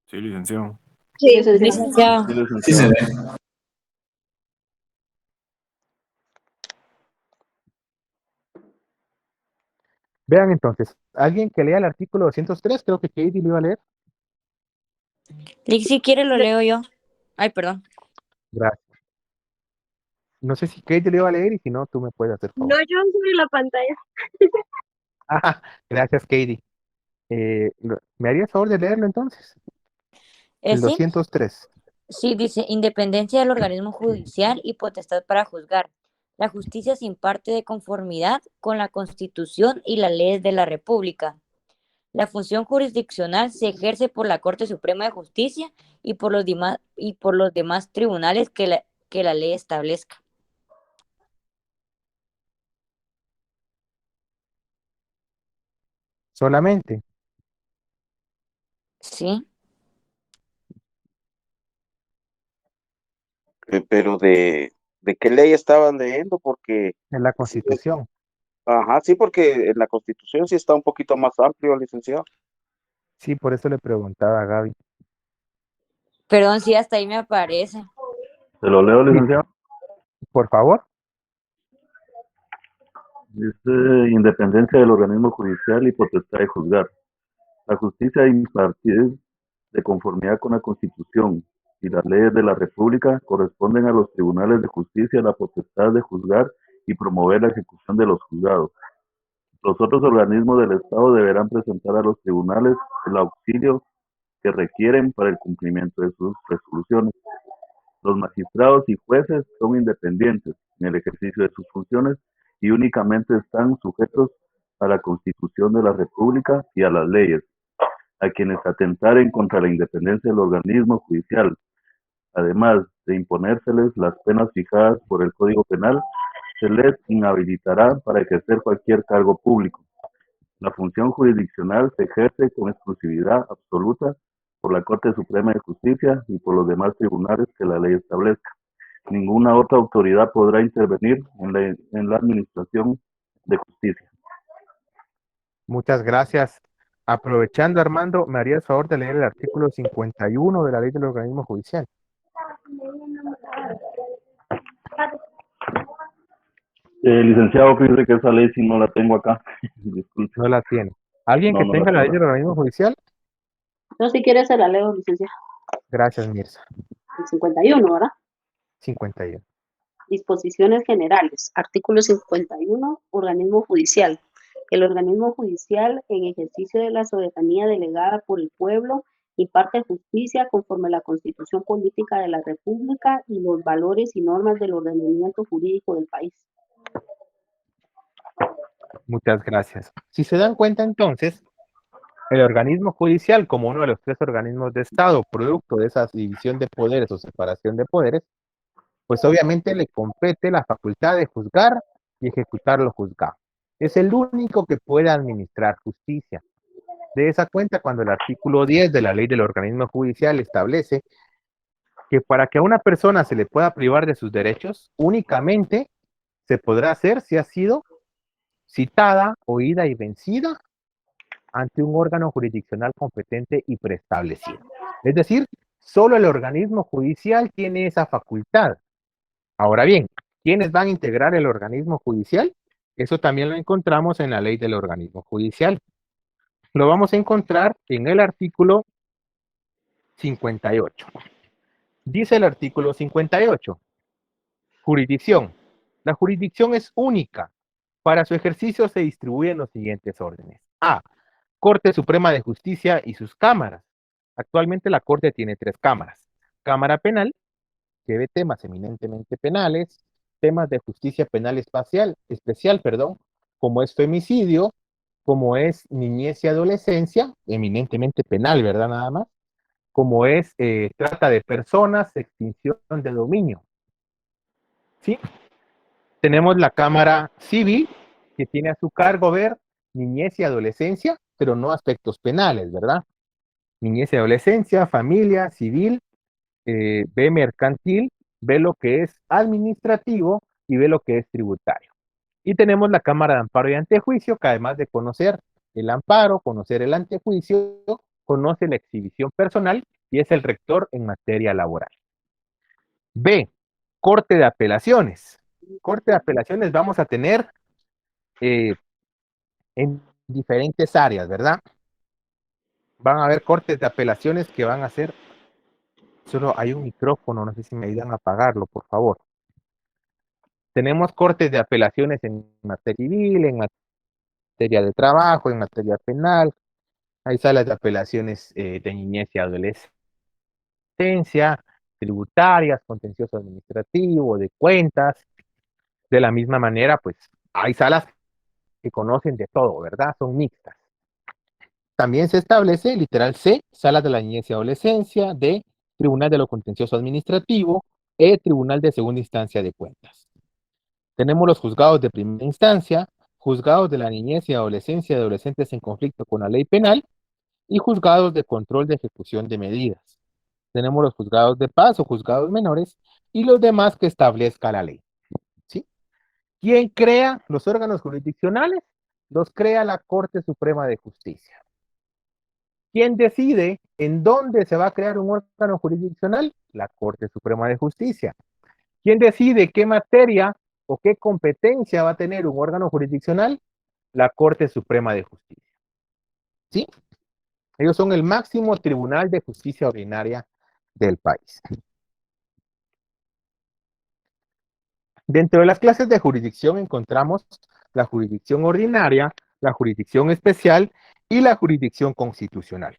C: Sí, licenciado.
I: Sí,
H: Sí, licenciado.
C: Sí, licenciado.
A: Vean entonces, alguien que lea el artículo 203, creo que Katie lo iba a leer.
H: Si quiere lo leo yo. Ay, perdón.
A: Gracias. No sé si Katie lo iba a leer y si no, tú me puedes hacer favor.
H: No, yo sobre la pantalla.
A: Ah, gracias, Katie. ¿Me harías favor de leerlo entonces? El
H: Sí,
A: 203.
H: sí, dice independencia del organismo judicial y potestad para juzgar. La justicia se imparte de conformidad con la Constitución y las leyes de la República. La función jurisdiccional se ejerce por la Corte Suprema de Justicia y por los demás tribunales que la ley establezca.
A: Solamente
H: Sí,
B: Pero ¿de qué ley estaban leyendo? Porque,
A: en la
B: sí,
A: Constitución.
B: ajá, sí, porque en la Constitución sí está un poquito más amplio, licenciado.
A: Sí, por eso le preguntaba a Gaby.
H: perdón, sí, hasta ahí me aparece.
J: ¿Se lo leo,
A: Sí,
J: licenciado?
A: por favor.
J: Dice independencia del organismo judicial y potestad de juzgar. La justicia impartida de conformidad con la Constitución y las leyes de la República corresponden a los tribunales de justicia la potestad de juzgar y promover la ejecución de los juzgados. Los otros organismos del Estado deberán presentar a los tribunales el auxilio que requieren para el cumplimiento de sus resoluciones. Los magistrados y jueces son independientes en el ejercicio de sus funciones y únicamente están sujetos a la Constitución de la República y a las leyes. A quienes atentaren contra la independencia del organismo judicial, además de imponérseles las penas fijadas por el Código Penal, se les inhabilitará para ejercer cualquier cargo público. La función jurisdiccional se ejerce con exclusividad absoluta por la Corte Suprema de Justicia y por los demás tribunales que la ley establezca. Ninguna otra autoridad podrá intervenir en la administración de justicia.
A: Muchas gracias. Aprovechando, Armando, ¿me haría el favor de leer el artículo 51 de la Ley del Organismo Judicial?
J: Licenciado, fíjese que esa ley sí no la tengo acá. Disculpe.
A: No la tiene. ¿Alguien
J: No,
A: que
J: no
A: tenga
J: la
A: la Ley
J: tengo.
A: del Organismo Judicial?
I: Yo si quiere se la leo, licencia.
A: Gracias, Mirza.
I: El 51, ¿verdad?
A: 51.
I: Disposiciones generales. Artículo 51. Organismo judicial. El organismo judicial, en ejercicio de la soberanía delegada por el pueblo, imparte justicia conforme a la Constitución Política de la República y los valores y normas del ordenamiento jurídico del país.
A: Muchas gracias. Si se dan cuenta, entonces, el organismo judicial, como uno de los 3 organismos de Estado, producto de esa división de poderes o separación de poderes, pues obviamente le compete la facultad de juzgar y ejecutar lo juzgado. Es el único que puede administrar justicia. De esa cuenta, cuando el artículo 10 de la Ley del Organismo Judicial establece que para que a una persona se le pueda privar de sus derechos, únicamente se podrá hacer si ha sido citada, oída y vencida ante un órgano jurisdiccional competente y preestablecido. Es decir, solo el organismo judicial tiene esa facultad. Ahora bien, ¿quiénes van a integrar el organismo judicial? Eso también lo encontramos en la Ley del Organismo Judicial. Lo vamos a encontrar en el artículo 58. Dice el artículo 58, jurisdicción. La jurisdicción es única. Para su ejercicio se distribuyen los siguientes órdenes. A. Corte Suprema de Justicia y sus cámaras. Actualmente la Corte tiene 3 cámaras. Cámara Penal, que ve temas eminentemente penales, temas de justicia penal especial, como es femicidio, como es niñez y adolescencia, eminentemente penal, ¿verdad? Nada más. Como es trata de personas, extinción de dominio. ¿Sí? Tenemos la Cámara Civil, que tiene a su cargo ver niñez y adolescencia, pero no aspectos penales, ¿verdad? Niñez y adolescencia, familia, civil, ve mercantil, ve lo que es administrativo y ve lo que es tributario. Y tenemos la Cámara de Amparo y Antejuicio, que además de conocer el amparo, conocer el antejuicio, conoce la exhibición personal y es el rector en materia laboral. B. Corte de Apelaciones. Corte de Apelaciones vamos a tener en diferentes áreas, ¿verdad? Van a haber cortes de apelaciones que van a ser, solo hay un micrófono, no sé si me ayudan a apagarlo, por favor. Tenemos cortes de apelaciones en materia civil, en materia de trabajo, en materia penal. Hay salas de apelaciones de niñez y adolescencia, tributarias, contencioso administrativo, de cuentas. De la misma manera, pues hay salas que conocen de todo, ¿verdad? Son mixtas. También se establece, literal C, salas de la niñez y adolescencia, D, Tribunal de lo Contencioso Administrativo, E, Tribunal de Segunda Instancia de Cuentas. Tenemos los juzgados de primera instancia, juzgados de la niñez y adolescencia de adolescentes en conflicto con la ley penal y juzgados de control de ejecución de medidas. Tenemos los juzgados de paz o juzgados menores y los demás que establezca la ley. ¿Sí? ¿Quién crea los órganos jurisdiccionales? Los crea la Corte Suprema de Justicia. ¿Quién decide en dónde se va a crear un órgano jurisdiccional? La Corte Suprema de Justicia. ¿Quién decide qué materia o qué competencia va a tener un órgano jurisdiccional? La Corte Suprema de Justicia. ¿Sí? Ellos son el máximo tribunal de justicia ordinaria del país. Dentro de las clases de jurisdicción encontramos la jurisdicción ordinaria, la jurisdicción especial y la jurisdicción constitucional.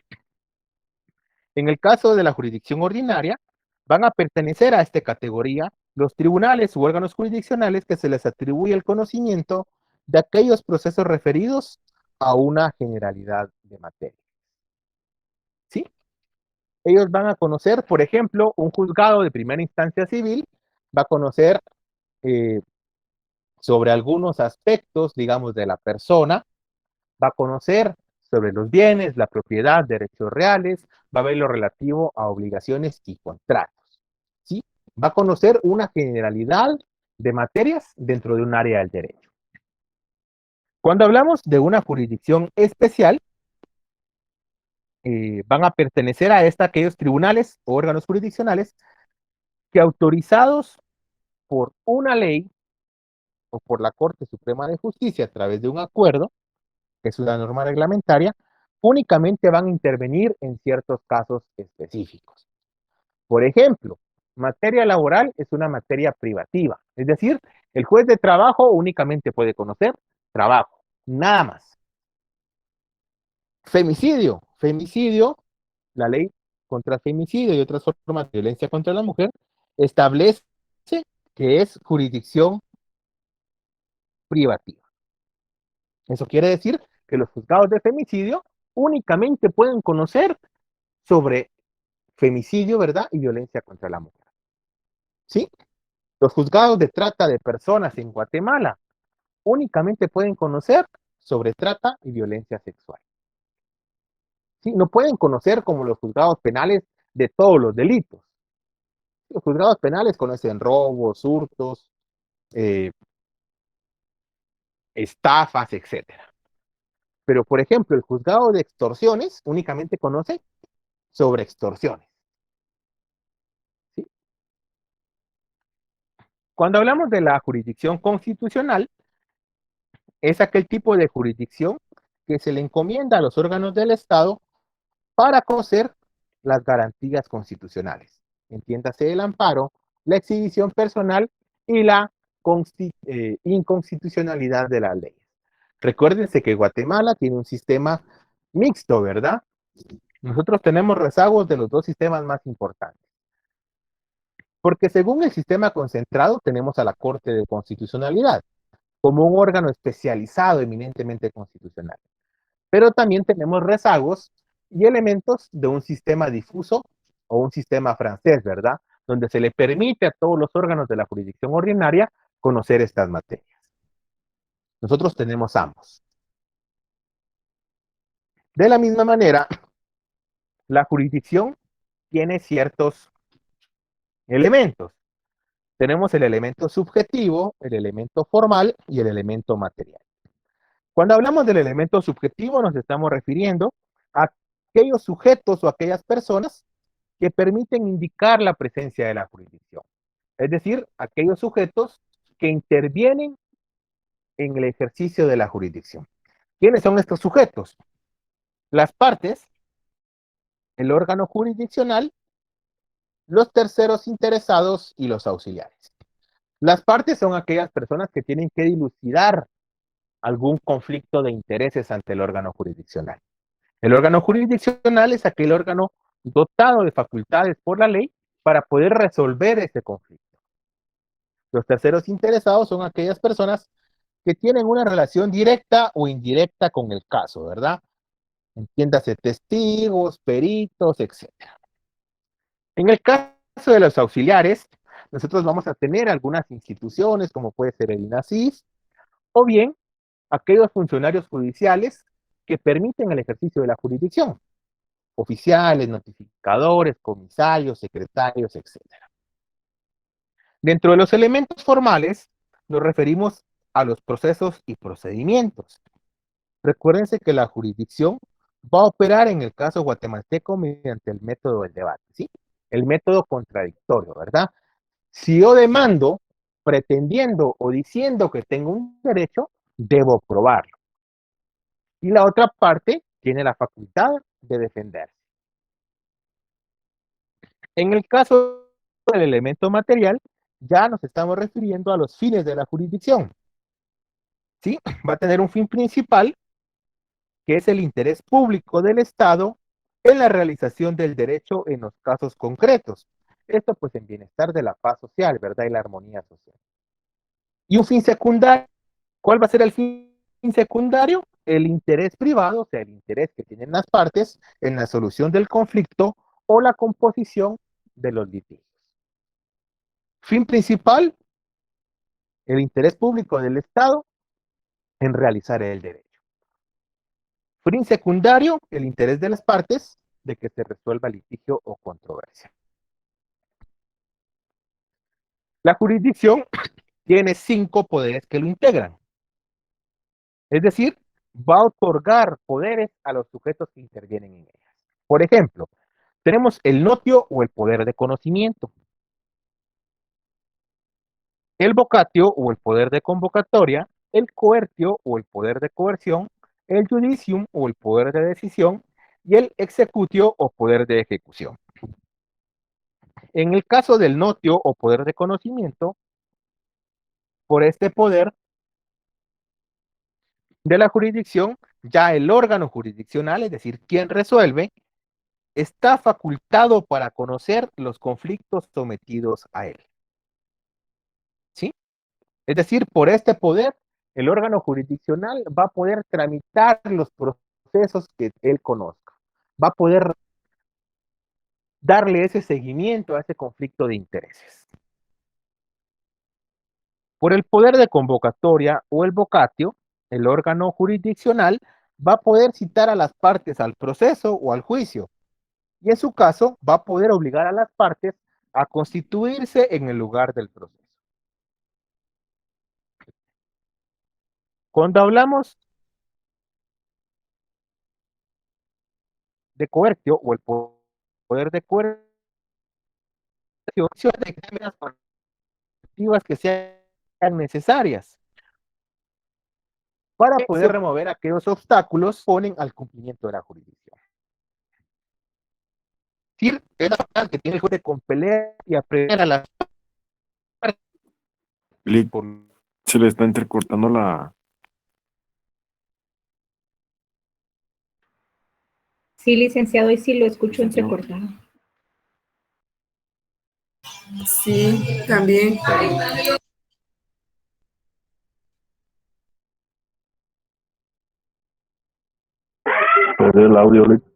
A: En el caso de la jurisdicción ordinaria, van a pertenecer a esta categoría los tribunales u órganos jurisdiccionales que se les atribuye el conocimiento de aquellos procesos referidos a una generalidad de materia. ¿Sí? Ellos van a conocer, por ejemplo, un juzgado de primera instancia civil va a conocer sobre algunos aspectos, digamos, de la persona, va a conocer sobre los bienes, la propiedad, derechos reales, va a ver lo relativo a obligaciones y contratos, ¿sí? Va a conocer una generalidad de materias dentro de un área del derecho. Cuando hablamos de una jurisdicción especial, van a pertenecer a esta aquellos tribunales o órganos jurisdiccionales que autorizados por una ley o por la Corte Suprema de Justicia a través de un acuerdo, que es una norma reglamentaria, únicamente van a intervenir en ciertos casos específicos. Por ejemplo, materia laboral es una materia privativa, es decir, el juez de trabajo únicamente puede conocer trabajo, nada más. Femicidio, la ley contra el femicidio y otras formas de violencia contra la mujer establece que es jurisdicción privativa. Eso quiere decir que los juzgados de femicidio únicamente pueden conocer sobre femicidio, ¿verdad? Y violencia contra la mujer. ¿Sí? Los juzgados de trata de personas en Guatemala únicamente pueden conocer sobre trata y violencia sexual. ¿Sí? No pueden conocer como los juzgados penales de todos los delitos. Los juzgados penales conocen robos, hurtos, estafas, etcétera. Pero, por ejemplo, el juzgado de extorsiones únicamente conoce sobre extorsiones. ¿Sí? Cuando hablamos de la jurisdicción constitucional, es aquel tipo de jurisdicción que se le encomienda a los órganos del Estado para conocer las garantías constitucionales. Entiéndase el amparo, la exhibición personal y la inconstitucionalidad de las leyes. Recuérdense que Guatemala tiene un sistema mixto, ¿verdad? Nosotros tenemos rezagos de los dos sistemas más importantes. Porque según el sistema concentrado, tenemos a la Corte de Constitucionalidad como un órgano especializado eminentemente constitucional. Pero también tenemos rezagos y elementos de un sistema difuso o un sistema francés, ¿verdad? Donde se le permite a todos los órganos de la jurisdicción ordinaria conocer estas materias. Nosotros tenemos ambos. De la misma manera, la jurisdicción tiene ciertos elementos. Tenemos el elemento subjetivo, el elemento formal y el elemento material. Cuando hablamos del elemento subjetivo nos estamos refiriendo a aquellos sujetos o aquellas personas que permiten indicar la presencia de la jurisdicción. Es decir, aquellos sujetos que intervienen en el ejercicio de la jurisdicción. ¿Quiénes son estos sujetos? Las partes, el órgano jurisdiccional, los terceros interesados y los auxiliares. Las partes son aquellas personas que tienen que dilucidar algún conflicto de intereses ante el órgano jurisdiccional. El órgano jurisdiccional es aquel órgano dotado de facultades por la ley para poder resolver ese conflicto. Los terceros interesados son aquellas personas que tienen una relación directa o indirecta con el caso, ¿verdad? Entiéndase testigos, peritos, etc. En el caso de los auxiliares, nosotros vamos a tener algunas instituciones, como puede ser el INASIF, o bien aquellos funcionarios judiciales que permiten el ejercicio de la jurisdicción, oficiales, notificadores, comisarios, secretarios, etc. Dentro de los elementos formales, nos referimos a los procesos y procedimientos. Recuérdense que la jurisdicción va a operar en el caso guatemalteco mediante el método del debate, ¿sí? El método contradictorio, ¿verdad? Si yo demando, pretendiendo o diciendo que tengo un derecho, debo probarlo. Y la otra parte tiene la facultad de defenderse. En el caso del elemento material, ya nos estamos refiriendo a los fines de la jurisdicción. ¿Sí? Va a tener un fin principal, que es el interés público del Estado en la realización del derecho en los casos concretos. Esto pues en bienestar de la paz social, ¿verdad? Y la armonía social. Y un fin secundario, ¿cuál va a ser el fin secundario? El interés privado, o sea, el interés que tienen las partes en la solución del conflicto o la composición de los litigios. Fin principal, el interés público del Estado en realizar el derecho. Fin secundario, el interés de las partes de que se resuelva litigio o controversia. La jurisdicción tiene 5 poderes que lo integran. Es decir, va a otorgar poderes a los sujetos que intervienen en ellas. Por ejemplo, tenemos el notio o el poder de conocimiento, el vocatio o el poder de convocatoria, el coertio o el poder de coerción, el judicium o el poder de decisión y el executio o poder de ejecución. En el caso del notio o poder de conocimiento, por este poder de la jurisdicción, ya el órgano jurisdiccional, es decir, quien resuelve, está facultado para conocer los conflictos sometidos a él. ¿Sí? Es decir, por este poder, el órgano jurisdiccional va a poder tramitar los procesos que él conozca. Va a poder darle ese seguimiento a ese conflicto de intereses. Por el poder de convocatoria o el vocatio, el órgano jurisdiccional va a poder citar a las partes al proceso o al juicio, y en su caso va a poder obligar a las partes a constituirse en el lugar del proceso. Cuando hablamos de coercio o el poder de coerción, de medidas correctivas que sean necesarias para poder remover aquellos obstáculos que ponen al cumplimiento de la jurisdicción. Es decir, es la facultad que tiene el juez de compeler y aprender a las partes.
C: Se le está entrecortando la...
G: Sí, licenciado, y sí lo escucho entrecortado.
D: Sí, también.
J: Perder el audio, Lick.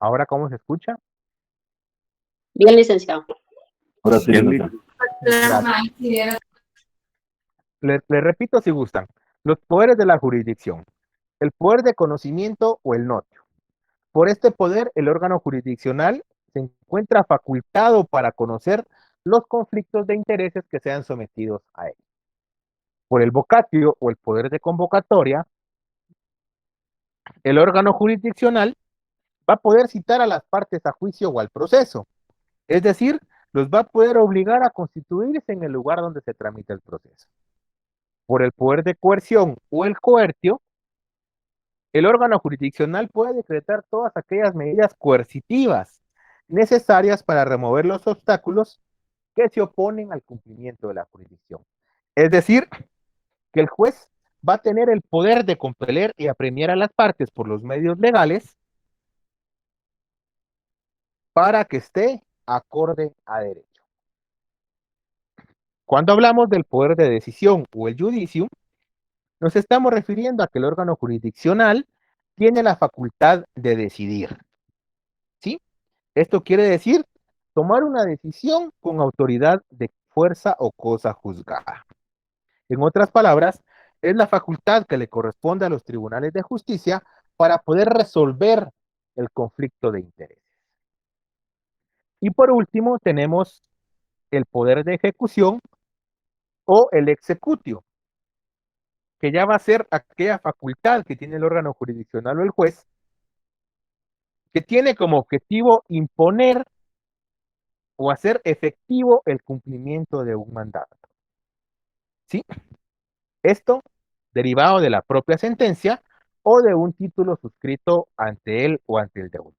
A: Ahora, ¿cómo se escucha?
I: Bien, licenciado.
J: Ahora sí,
C: Bien,
J: licenciado.
A: Le repito si gustan. Los poderes de la jurisdicción. El poder de conocimiento o el notio. Por este poder, el órgano jurisdiccional se encuentra facultado para conocer los conflictos de intereses que sean sometidos a él. Por el vocatio o el poder de convocatoria, el órgano jurisdiccional va a poder citar a las partes a juicio o al proceso. Es decir, los va a poder obligar a constituirse en el lugar donde se tramita el proceso. Por el poder de coerción o el coertio, el órgano jurisdiccional puede decretar todas aquellas medidas coercitivas necesarias para remover los obstáculos que se oponen al cumplimiento de la jurisdicción. Es decir, que el juez va a tener el poder de compeler y apremiar a las partes por los medios legales para que esté acorde a derecho. Cuando hablamos del poder de decisión o el judicium, nos estamos refiriendo a que el órgano jurisdiccional tiene la facultad de decidir. ¿Sí? Esto quiere decir tomar una decisión con autoridad de fuerza o cosa juzgada. En otras palabras, es la facultad que le corresponde a los tribunales de justicia para poder resolver el conflicto de intereses. Y por último, tenemos el poder de ejecución o el executio, que ya va a ser aquella facultad que tiene el órgano jurisdiccional o el juez, que tiene como objetivo imponer o hacer efectivo el cumplimiento de un mandato. ¿Sí? Esto derivado de la propia sentencia o de un título suscrito ante él o ante el deudor.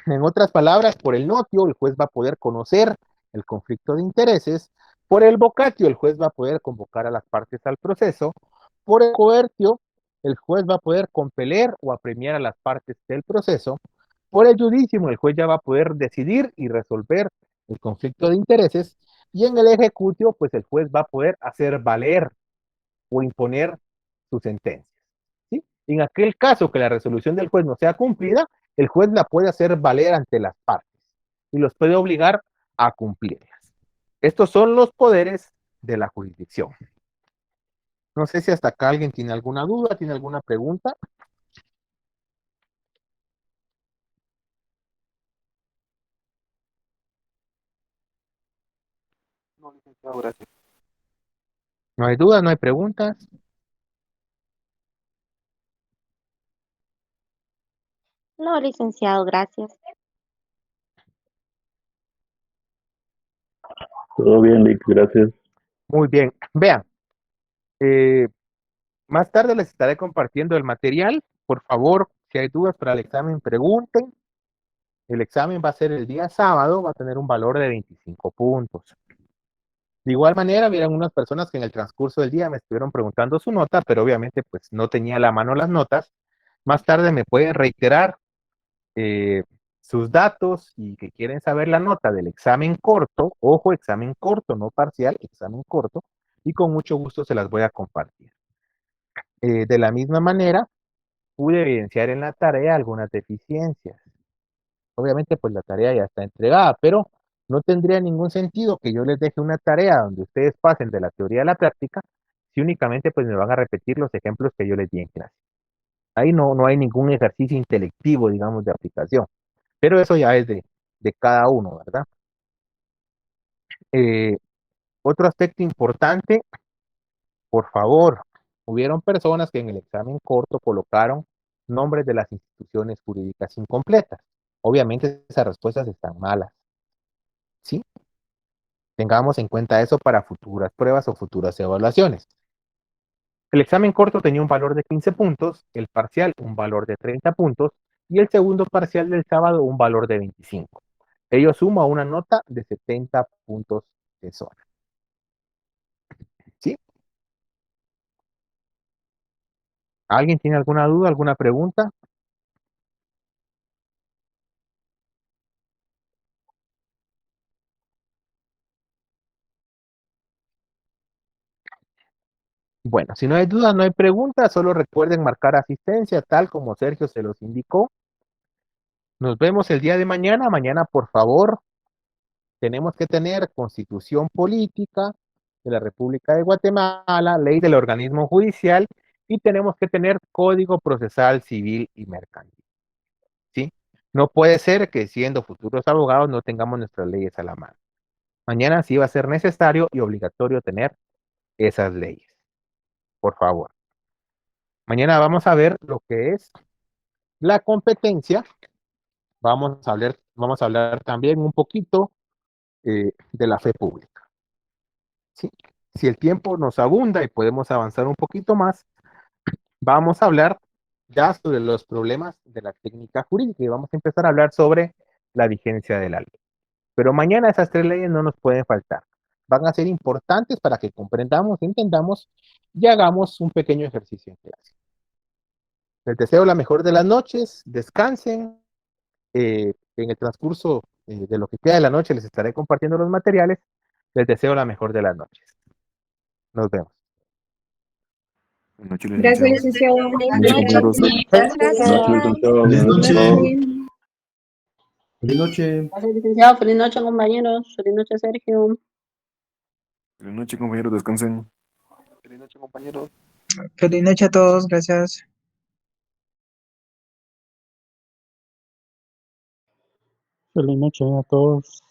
A: En otras palabras, por el notio, el juez va a poder conocer el conflicto de intereses. Por el vocatio, el juez va a poder convocar a las partes al proceso. Por el coertio, el juez va a poder compeler o apremiar a las partes del proceso. Por el judicium, el juez ya va a poder decidir y resolver el conflicto de intereses. Y en el ejecutio, pues el juez va a poder hacer valer o imponer su sentencia. ¿Sí? En aquel caso que la resolución del juez no sea cumplida, el juez la puede hacer valer ante las partes y los puede obligar a cumplirlas. Estos son los poderes de la jurisdicción. No sé si hasta acá alguien tiene alguna duda, tiene alguna pregunta. No, licenciado, gracias. No hay dudas, no hay preguntas.
K: No, licenciado, gracias.
J: Todo bien, Lick, gracias.
A: Muy bien. Vean, más tarde les estaré compartiendo el material. Por favor, si hay dudas para el examen, pregunten. El examen va a ser el día sábado, va a tener un valor de 25 puntos. De igual manera, vieron unas personas que en el transcurso del día me estuvieron preguntando su nota, pero obviamente pues no tenía a la mano las notas. Más tarde me pueden reiterar sus datos y que quieren saber la nota del examen corto. Ojo, examen corto, no parcial, examen corto. Y con mucho gusto se las voy a compartir. De la misma manera, pude evidenciar en la tarea algunas deficiencias. Obviamente, pues la tarea ya está entregada, pero no tendría ningún sentido que yo les deje una tarea donde ustedes pasen de la teoría a la práctica si únicamente pues me van a repetir los ejemplos que yo les di en clase. Ahí no hay ningún ejercicio intelectivo, digamos, de aplicación, pero eso ya es de cada uno, ¿verdad? Otro aspecto importante, por favor, hubieron personas que en el examen corto colocaron nombres de las instituciones jurídicas incompletas. Obviamente esas respuestas están malas. ¿Sí? Tengamos en cuenta eso para futuras pruebas o futuras evaluaciones. El examen corto tenía un valor de 15 puntos, el parcial un valor de 30 puntos y el segundo parcial del sábado un valor de 25. Ello suma una nota de 70 puntos de zona. ¿Sí? ¿Alguien tiene alguna duda, alguna pregunta? Bueno, si no hay dudas, no hay preguntas, solo recuerden marcar asistencia, tal como Sergio se los indicó. Nos vemos el día de mañana. Mañana, por favor, tenemos que tener constitución política de la República de Guatemala, ley del organismo judicial y tenemos que tener código procesal civil y mercantil. ¿Sí? No puede ser que siendo futuros abogados no tengamos nuestras leyes a la mano. Mañana sí va a ser necesario y obligatorio tener esas leyes. Por favor. Mañana vamos a ver lo que es la competencia. Vamos a hablar también un poquito de la fe pública. ¿Sí? Si el tiempo nos abunda y podemos avanzar un poquito más, vamos a hablar ya sobre los problemas de la técnica jurídica y vamos a empezar a hablar sobre la vigencia de la ley. Pero mañana esas tres leyes no nos pueden faltar. Van a ser importantes para que comprendamos, entendamos y hagamos un pequeño ejercicio en clase. Les deseo la mejor de las noches, descansen. En el transcurso de lo que queda de la noche les estaré compartiendo los materiales. Les deseo la mejor de las noches. Nos vemos.
C: Buenas noches,
G: Gracias,
C: licenciado.
G: licenciado.
C: Buenas noches, compañeros.
J: Buenas noches, licenciado.
L: Feliz noche.
I: Gracias, licenciado. Feliz noche, compañeros. Feliz noche, Sergio.
C: Buenas noches, compañeros. Descansen.
A: Feliz noche, compañeros.
F: Feliz noche a todos, gracias.
E: Feliz noche a todos.